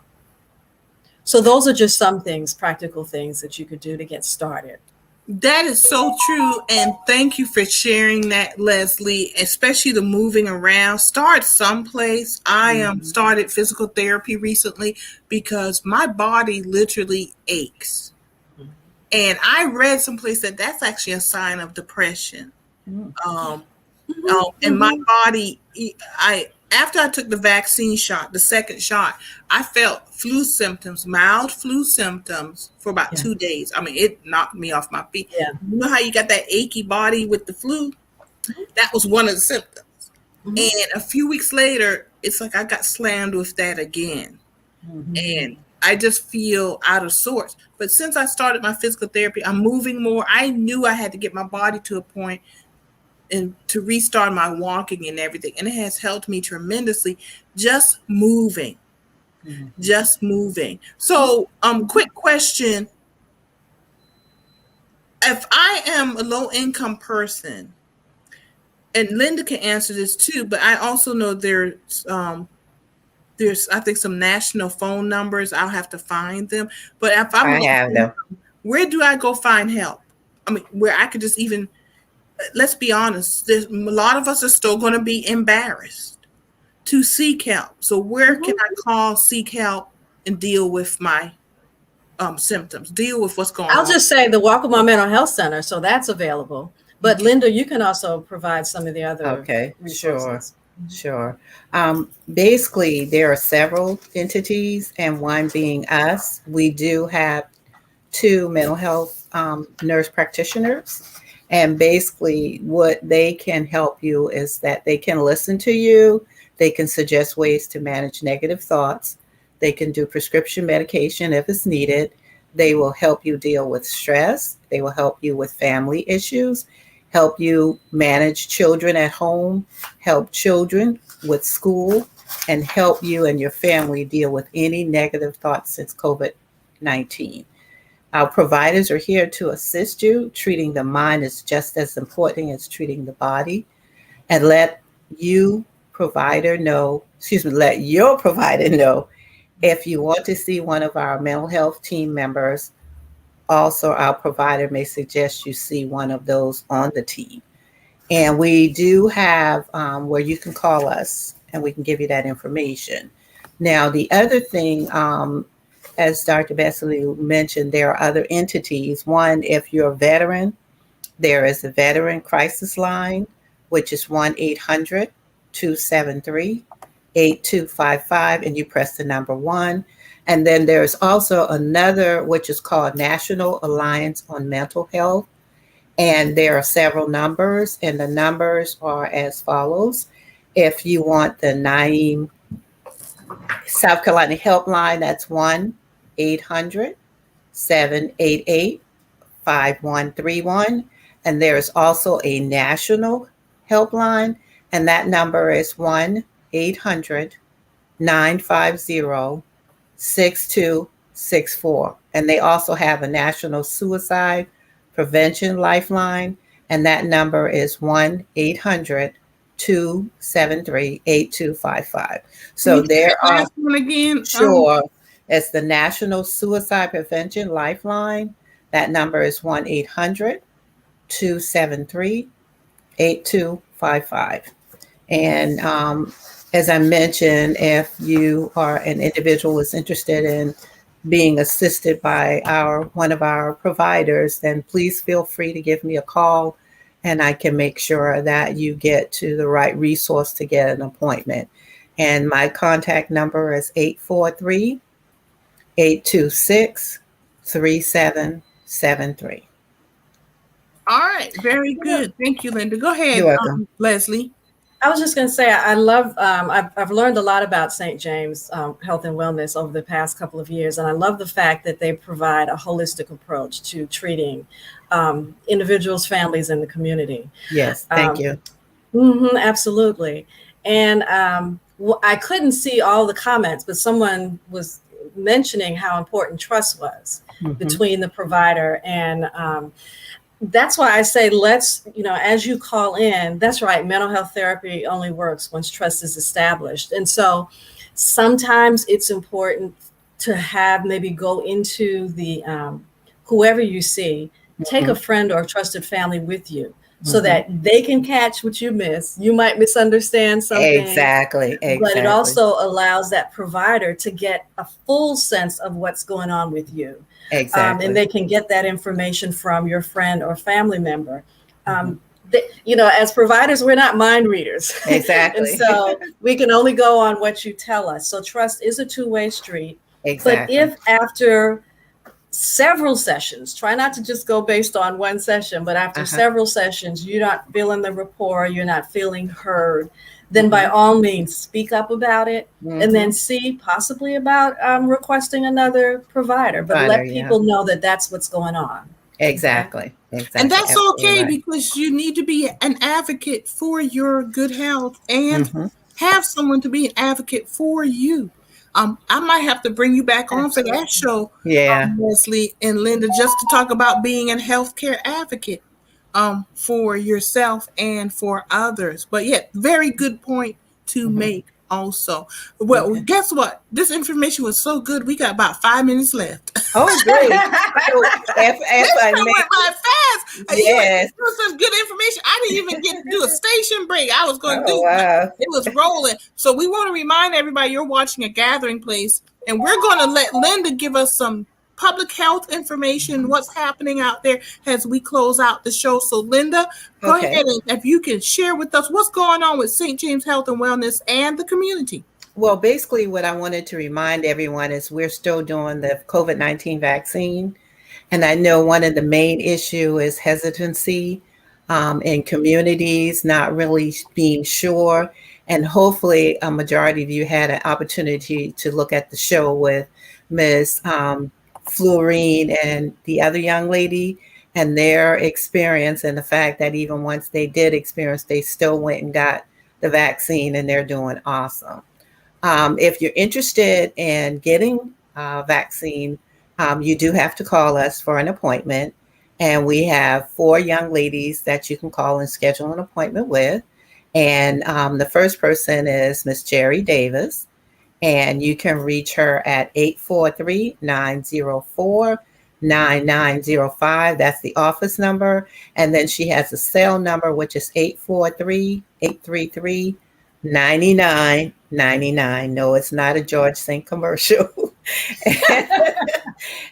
So those are just some things, practical things that you could do to get started. That is so true. And thank you for sharing that, Leslie, especially the moving around. Start someplace. I started physical therapy recently because my body literally aches. And I read someplace that that's actually a sign of depression. And my body, after I took the vaccine shot, the second shot, I felt mild flu symptoms for about 2 days. I mean, it knocked me off my feet. Yeah. You know how you got that achy body with the flu? That was one of the symptoms. And a few weeks later, it's like I got slammed with that again. And I just feel out of sorts. But since I started my physical therapy, I'm moving more. I knew I had to get my body to a point and to restart my walking and everything. And it has helped me tremendously, just moving, just moving. So, quick question. If I am a low income person, and Linda can answer this too, but I also know there's I think some national phone numbers. I'll have to find them. But if I'm I low have them. income, where do I go find help? I mean, where I could just even, let's be honest, there's a lot of us are still going to be embarrassed to seek help. So where can I call, seek help, and deal with my symptoms, deal with what's going I'll on? just say the Waccamaw Mental Health Center, so that's available. But Linda, you can also provide some of the other Okay, resources. sure. Basically, there are several entities, and one being us. We do have 2 mental health nurse practitioners. And basically, what they can help you is that they can listen to you, they can suggest ways to manage negative thoughts, they can do prescription medication if it's needed, they will help you deal with stress, they will help you with family issues, help you manage children at home, help children with school, and help you and your family deal with any negative thoughts since COVID-19. Our providers are here to assist you. Treating the mind is just as important as treating the body. And let your provider know if you want to see one of our mental health team members. Also, our provider may suggest you see one of those on the team. And we do have where you can call us and we can give you that information. Now, the other thing, as Dr. Besselieu mentioned, there are other entities. One, if you're a veteran, there is a veteran crisis line, which is 1-800-273-8255, and you press the number 1. And then there's also another, which is called National Alliance on Mental Health. And there are several numbers, and the numbers are as follows. If you want the Naeem South Carolina helpline, that's 1-800-788-5131. And there's also a national helpline, and that number is 1-800-950-6264. And they also have a national suicide prevention lifeline, and that number is 1-800-273-8255. So there are, one again. sure, it's the National Suicide Prevention Lifeline. That number is 1-800-273-8255. And as I mentioned, if you are an individual who is interested in being assisted by one of our providers, then please feel free to give me a call, and I can make sure that you get to the right resource to get an appointment. And my contact number is 843-826-3773. All right, very good. Thank you, Linda. Go ahead, You're welcome. Leslie. I was just going to say, I love, I've learned a lot about St. James Health and Wellness over the past couple of years. And I love the fact that they provide a holistic approach to treating individuals, families, and the community. Yes, thank you. Absolutely. And I couldn't see all the comments, but someone was mentioning how important trust was between the provider and that's why I say, let's, as you call in, that's right. Mental health therapy only works once trust is established. And so sometimes it's important to have maybe go into the, whoever you see, take a friend or a trusted family with you so that they can catch what you miss. You might misunderstand something. Exactly. But it also allows that provider to get a full sense of what's going on with you. Exactly. And they can get that information from your friend or family member. As providers, we're not mind readers. Exactly. And so we can only go on what you tell us. So trust is a two-way street. Exactly. But if after several sessions, try not to just go based on one session, but after several sessions, you're not feeling the rapport, you're not feeling heard, then by all means speak up about it. And then Mhm. C, possibly about requesting another provider, but Provider, let yeah. people know that that's what's going on. Okay. Exactly. And Exactly. that's Absolutely okay, right. because you need to be an advocate for your good health and Hmm. have someone to be an advocate for you. I might have to bring you back on for that Absolutely. show, Yeah. Leslie and Linda, just to talk about being a healthcare advocate for yourself and for others. But yeah, very good point to Hmm. make also. Well, Okay. guess what? This information was so good. We got about 5 minutes left. Oh, great. So if This I show may, went by fast. yes. You was such good information. I didn't even get to do a station break. I was going to Oh, do, but wow. it was rolling. So we want to remind everybody you're watching a gathering place, and we're going to let Linda give us some public health information, what's happening out there as we close out the show. So Linda, go ahead Okay. and if you can share with us what's going on with St. James Health and Wellness and the community. Well, basically, what I wanted to remind everyone is we're still doing the COVID-19 vaccine. And I know one of the main issue is hesitancy in communities, not really being sure. And hopefully a majority of you had an opportunity to look at the show with Ms. Florine and the other young lady and their experience, and the fact that even once they did experience, they still went and got the vaccine, and they're doing awesome. If you're interested in getting a vaccine, you do have to call us for an appointment. And we have 4 young ladies that you can call and schedule an appointment with. And the first person is Miss Jerry Davis. And you can reach her at 843-904-9905. That's the office number. And then she has a cell number, which is 843-833-9999. No, it's not a George Sink commercial.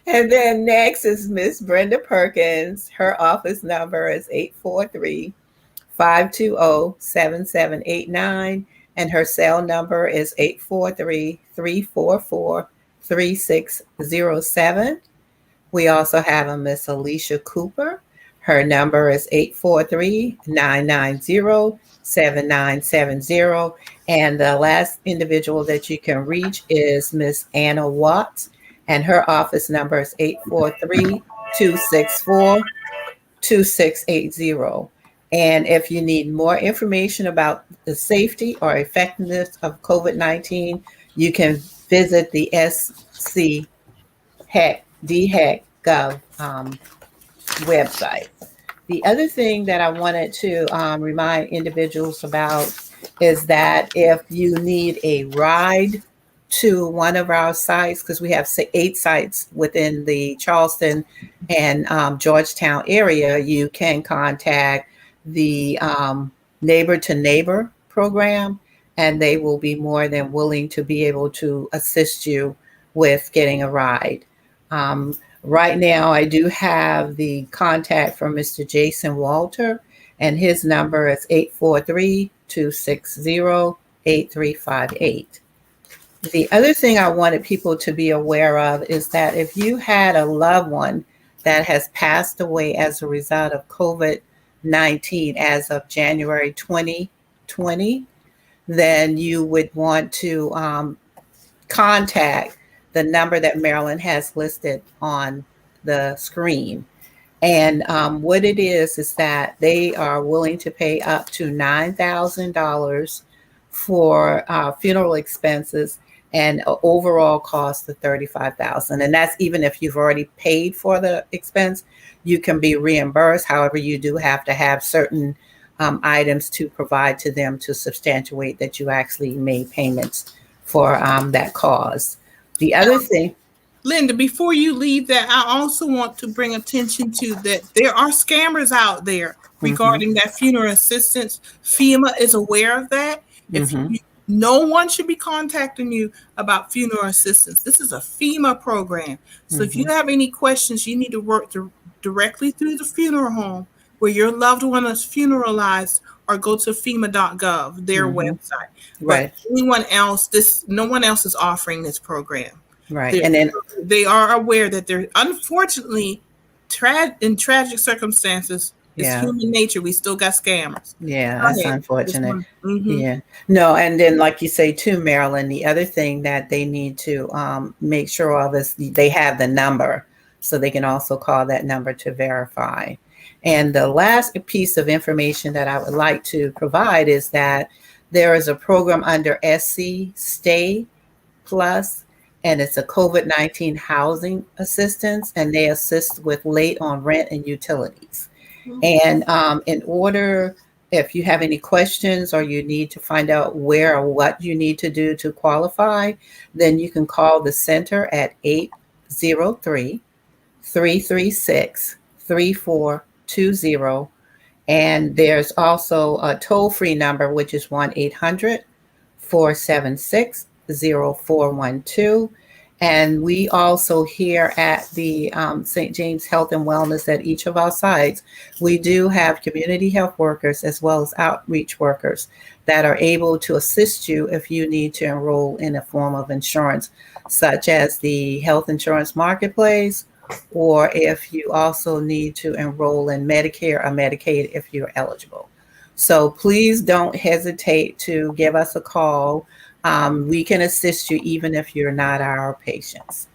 And then next is Miss Brenda Perkins. Her office number is 843-520-7789, and her cell number is 843-344-3607. We also have a Miss Alicia Cooper. Her number is 843-990-7970. And the last individual that you can reach is Miss Anna Watts, and her office number is 843-264-2680. And if you need more information about the safety or effectiveness of COVID-19, you can visit the DHEC.gov website. The other thing that I wanted to remind individuals about is that if you need a ride to one of our sites, because we have 8 sites within the Charleston and Georgetown area, you can contact the Neighbor to Neighbor program, and they will be more than willing to be able to assist you with getting a ride. Right now, I do have the contact from Mr. Jason Walter, and his number is 843-260-8358. The other thing I wanted people to be aware of is that if you had a loved one that has passed away as a result of COVID-19 as of January 2020, then you would want to contact the number that Marilyn has listed on the screen. And what it is that they are willing to pay up to $9,000 for funeral expenses and an overall cost of $35,000. And that's even if you've already paid for the expense, you can be reimbursed. However, you do have to have certain items to provide to them to substantiate that you actually made payments for that cause. The other thing, Linda, before you leave that, I also want to bring attention to that there are scammers out there regarding that funeral assistance. FEMA is aware of that. No one should be contacting you about funeral assistance. This is a FEMA program. So if you have any questions, you need to work directly through the funeral home where your loved one is funeralized, or go to FEMA.gov, their website. right, But anyone else, no one else is offering this program. right. And then They are aware that they're unfortunately in tragic circumstances. It's Yeah. human nature. We still got scammers. Yeah, Go that's ahead. unfortunate. Mm-hmm. Yeah. No, and then like you say too, Marilyn, the other thing that they need to make sure of is they have the number, so they can also call that number to verify. And the last piece of information that I would like to provide is that there is a program under SC Stay Plus, and it's a COVID-19 housing assistance, and they assist with late on rent and utilities. And in order, if you have any questions or you need to find out where or what you need to do to qualify, then you can call the center at 803-336-3420. And there's also a toll-free number, which is 1-800-476-0412. And we also here at the St. James Health and Wellness at each of our sites, we do have community health workers as well as outreach workers that are able to assist you if you need to enroll in a form of insurance, such as the health insurance marketplace, or if you also need to enroll in Medicare or Medicaid if you're eligible. So please don't hesitate to give us a call. We can assist you even if you're not our patients.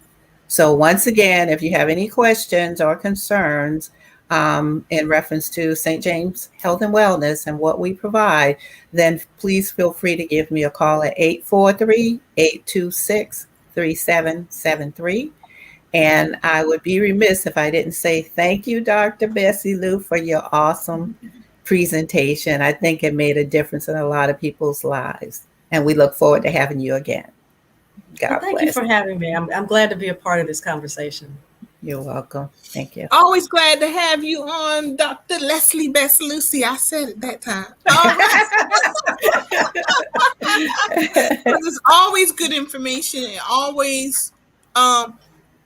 So once again, if you have any questions or concerns in reference to St. James Health and Wellness and what we provide, then please feel free to give me a call at 843-826-3773. And I would be remiss if I didn't say thank you, Dr. Besselieu, for your awesome presentation. I think it made a difference in a lot of people's lives. And we look forward to having you again. God Thank bless. you for having me. I'm glad to be a part of this conversation. You're welcome. Thank you. Always glad to have you on, Dr. Leslie Besselieu. I said it that time. All right. It's always good information. It always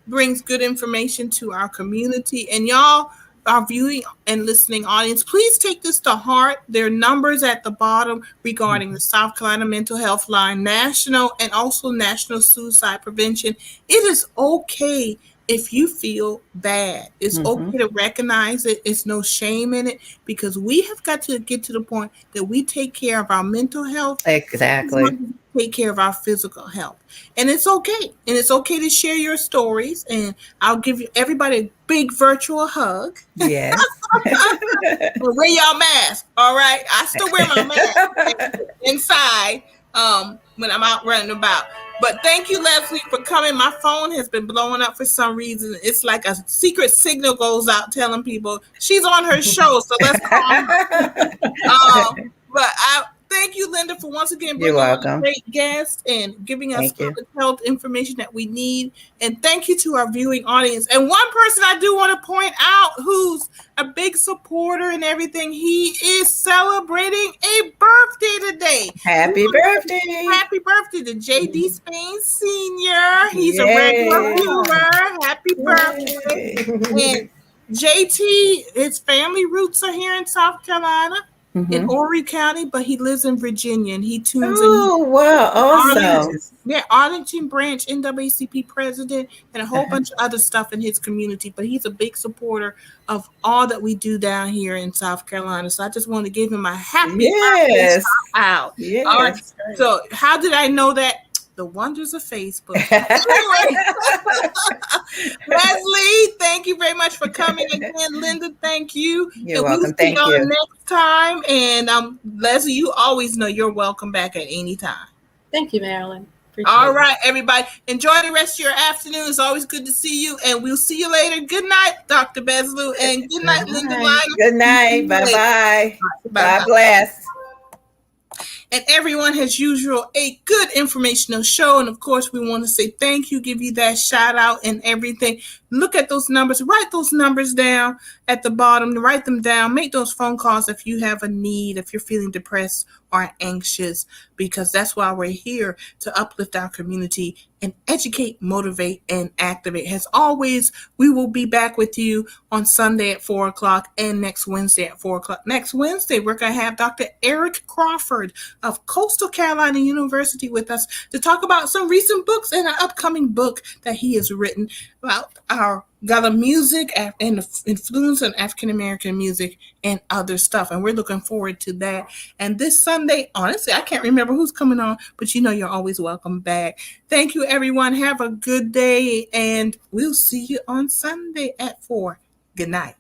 brings good information to our community. And y'all, our viewing and listening audience, please take this to heart. There are numbers at the bottom regarding the South Carolina Mental Health Line, national and also national suicide prevention. It is okay if you feel bad. It's okay to recognize it. It's no shame in it, because we have got to get to the point that we take care of our mental health. Exactly. Take care of our physical health. And it's okay. And it's okay to share your stories. And I'll give you everybody a big virtual hug. Yes. Wear y'all mask. All right. I still wear my mask inside when I'm out running about. But thank you, Leslie, for coming. My phone has been blowing up for some reason. It's like a secret signal goes out telling people she's on her show. So let's call her. But I thank you, Linda, for once again bringing on a great guest and giving us public health information that we need. And thank you to our viewing audience. And one person I do want to point out who's a big supporter and everything, he is celebrating a birthday today. Happy birthday. Happy birthday to J.D. Spain Sr. He's a regular viewer. Happy birthday. And JT, his family roots are here in South Carolina. In Horry County, but he lives in Virginia, and he tunes in. Oh, wow. Awesome. Arlington Branch NAACP president, and a whole bunch of other stuff in his community. But he's a big supporter of all that we do down here in South Carolina. So I just want to give him a happy birthday out. Yes. All right. So how did I know that? The wonders of Facebook. Leslie, thank you very much for coming again. Linda, thank you. You're welcome. Thank you. Next time. And Leslie, you always know you're welcome back at any time. Thank you, Marilyn. All right, everybody. Enjoy the rest of your afternoon. It's always good to see you. And we'll see you later. Good night, Dr. Besselieu. And good night, Linda Lyon. Good night. Bye-bye. God bless. And everyone, as usual, a good informational show. And of course, we want to say thank you, give you that shout out and everything. Look at those numbers, write those numbers down at the bottom, write them down, make those phone calls if you have a need, if you're feeling depressed or anxious, because that's why we're here, to uplift our community and educate, motivate, and activate. As always, we will be back with you on Sunday at 4 o'clock and next Wednesday at 4 o'clock. Next Wednesday, we're going to have Dr. Eric Crawford of Coastal Carolina University with us to talk about some recent books and an upcoming book that he has written about our got a music and the influence on African American music and other stuff, and we're looking forward to that. And this Sunday, honestly, I can't remember who's coming on, but you know you're always welcome back. Thank you, everyone. Have a good day, and we'll see you on Sunday at 4. Good night.